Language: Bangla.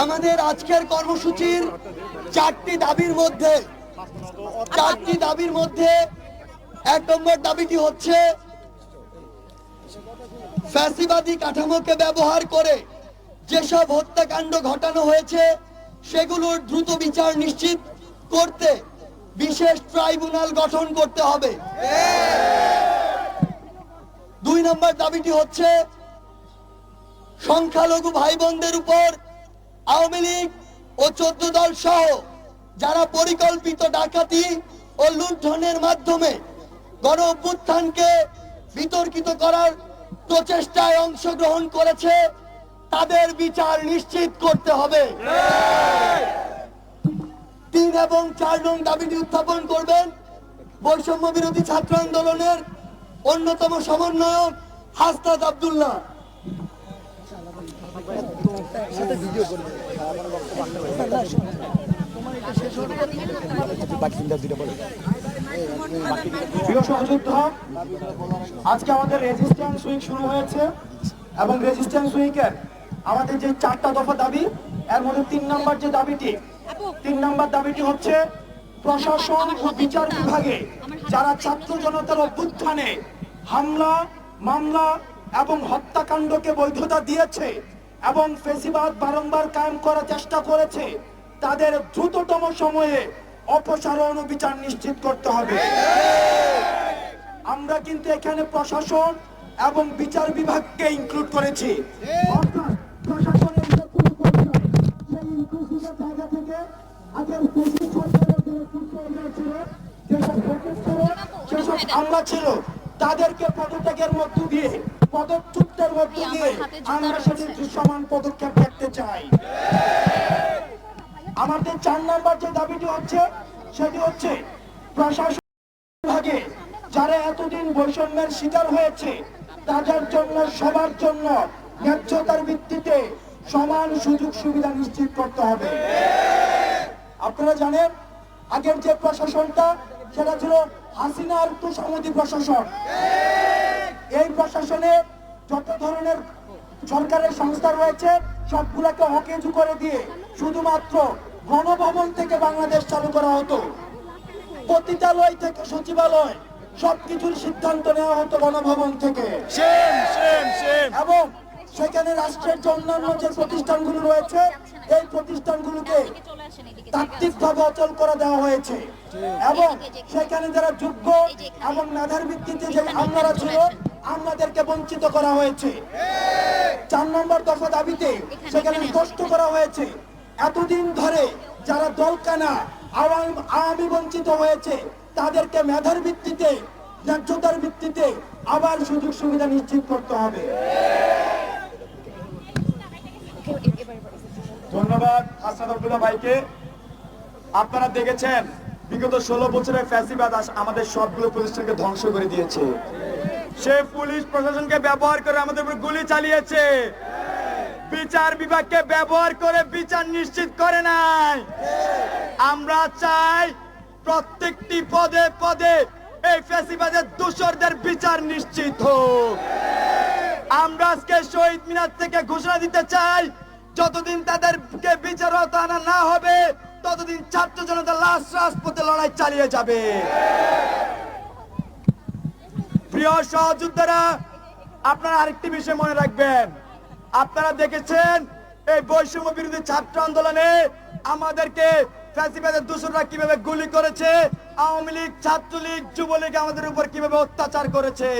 আমাদের আজকের কর্মসূচির চারটি দাবির মধ্যে ১ নম্বর দাবিটি হচ্ছে ফ্যাসিবাদী কাঠামোকে ব্যবহার করে যেসব হত্যাকাণ্ড ঘটানো হয়েছে সেগুলোর দ্রুত বিচার নিশ্চিত করতে বিশেষ ট্রাইব্যুনাল গঠন করতে হবে। ২ নম্বর দাবিটি হচ্ছে সংখ্যালঘু ভাই বোনদের উপর আওয়ামী লীগ ও ১৪ দল সহ যারা পরিকল্পিত ডাকাতি ও লুণ্ঠনের মাধ্যমে গণ অভ্যুত্থানকে বিতর্কিত করার প্রচেষ্টায় অংশগ্রহণ করেছে তাদের বিচার নিশ্চিত করতে হবে। ৩ এবং ৪ নং দাবিটি উত্থাপন করবেন বৈষম্য বিরোধী ছাত্র আন্দোলনের অন্যতম সমন্বয়ক হাসনাত আব্দুল্লাহ। প্রিয় সহযোদ্ধা, আজকে আমাদের রেজিস্ট্যান্স উইক শুরু হয়েছে এবং রেজিস্ট্যান্স উইকের আমাদের যে 4টা দফা দাবি, এর মধ্যে 3 নম্বর দাবিটি হচ্ছে প্রশাসন ও বিচার বিভাগে যারা ছাত্র জনতার অভ্যুত্থানে হামলা, মামলা এবং হত্যাকাণ্ডকে বৈধতা দিয়েছে এবং ফ্যাসিবাদ বারংবার কায়েম করার চেষ্টা করেছে তাদের দ্রুততম সময়ে অপসারণ ও বিচার নিশ্চিত করতে হবে। আমরা কিন্তু এখানে প্রশাসন এবং বিচার বিভাগকে ইনক্লুড করেছি। অর্থাৎ প্রশাসনের যে কোনো পর্যায়ে সেই ইনক্লুসিভের জায়গা থেকে আগের ফ্যাসিস্ট সরকারের যে নেতৃত্ব ছিল, যেসব ফ্যাসিস্ট ছিল, যেসব আমলা ছিল, তাদেরকে পদত্যাগের মধ্য দিয়ে, পদচ্যুতের মধ্য দিয়ে আমরা সেটি দৃশ্যমান পদক্ষেপ দেখতে চাই। আমাদের 4 নম্বর যে দাবিটি হচ্ছে সেটি হচ্ছে প্রশাসন বিভাগে যারা এতদিন বৈষম্যের শিকার হয়েছে তাদের জন্য, সবার জন্য ন্যায্যতার ভিত্তিতে সমান সুযোগ সুবিধা নিশ্চিত করতে হবে। আপনারা জানেন আগের যে প্রশাসনটা সেটা ছিল হাসিনার তোষামোদী প্রশাসন। এই প্রশাসনে যত ধরনের সরকারের সংস্থা রয়েছে সবগুলোকে অকেজু করে দিয়ে শুধুমাত্র গণভবন থেকে বাংলাদেশ চালু করা হতো। পতিতালয় থেকে সচিবালয় সবকিছুর সিদ্ধান্ত নেওয়া হতো গণভবন থেকে। এবং সেখানে রাষ্ট্রের যে অন্যান্য যে প্রতিষ্ঠানগুলো রয়েছে এই প্রতিষ্ঠানগুলোকে তাত্ত্বিকভাবে অচল করে দেওয়া হয়েছে এবং সেখানে যারা যোগ্য এবং মেধার ভিত্তিতে যে আমলারা ছিল আমলাদেরকে বঞ্চিত করা হয়েছে। 4 নম্বর দফা দাবিতে সেখানে স্পষ্ট করা হয়েছে এতদিন ধরে যারা দলকানা আওয়ামী বঞ্চিত হয়েছে তাদেরকে মেধার ভিত্তিতে, ন্যায্যতার ভিত্তিতে আবার সুযোগ সুবিধা নিশ্চিত করতে হবে। ধন্যবাদ হাসনাত আব্দুল্লাহ ভাইকে। আপনারা দেখেছেন বিগত 16 বছরের ফ্যাসিবাদ আমাদের সবগুলো প্রতিষ্ঠানকে ধ্বংস করে দিয়েছে। সে পুলিশ প্রশাসনকে ব্যবহার করে আমাদের উপর গুলি চালিয়েছে, বিচার বিভাগকে ব্যবহার করে বিচার নিশ্চিত করে নাই। আমরা চাই প্রত্যেকটি পদে পদে এই ফ্যাসিবাদের দোষরদের বিচার নিশ্চিত হোক। আমরা আজকে শহীদ মিনার থেকে ঘোষণা দিতে চাই যতদিন তাদেরকে বিচারত আনা না হবে ততদিন ছাত্র জনতা লাশ রাজপথে লড়াই চালিয়ে যাবে। প্রিয় সহযোদ্ধারা, আপনারা আরেকটি বিষয় মনে রাখবেন, আপনারা দেখেছেন এই বৈষম্য বিরোধী ছাত্র আন্দোলনে আমাদেরকে ফ্যাসিবাদের দোসররা কিভাবে গুলি করেছে, আওয়ামী লীগ, ছাত্রলীগ, যুবলীগ আমাদের উপর কিভাবে অত্যাচার করেছে।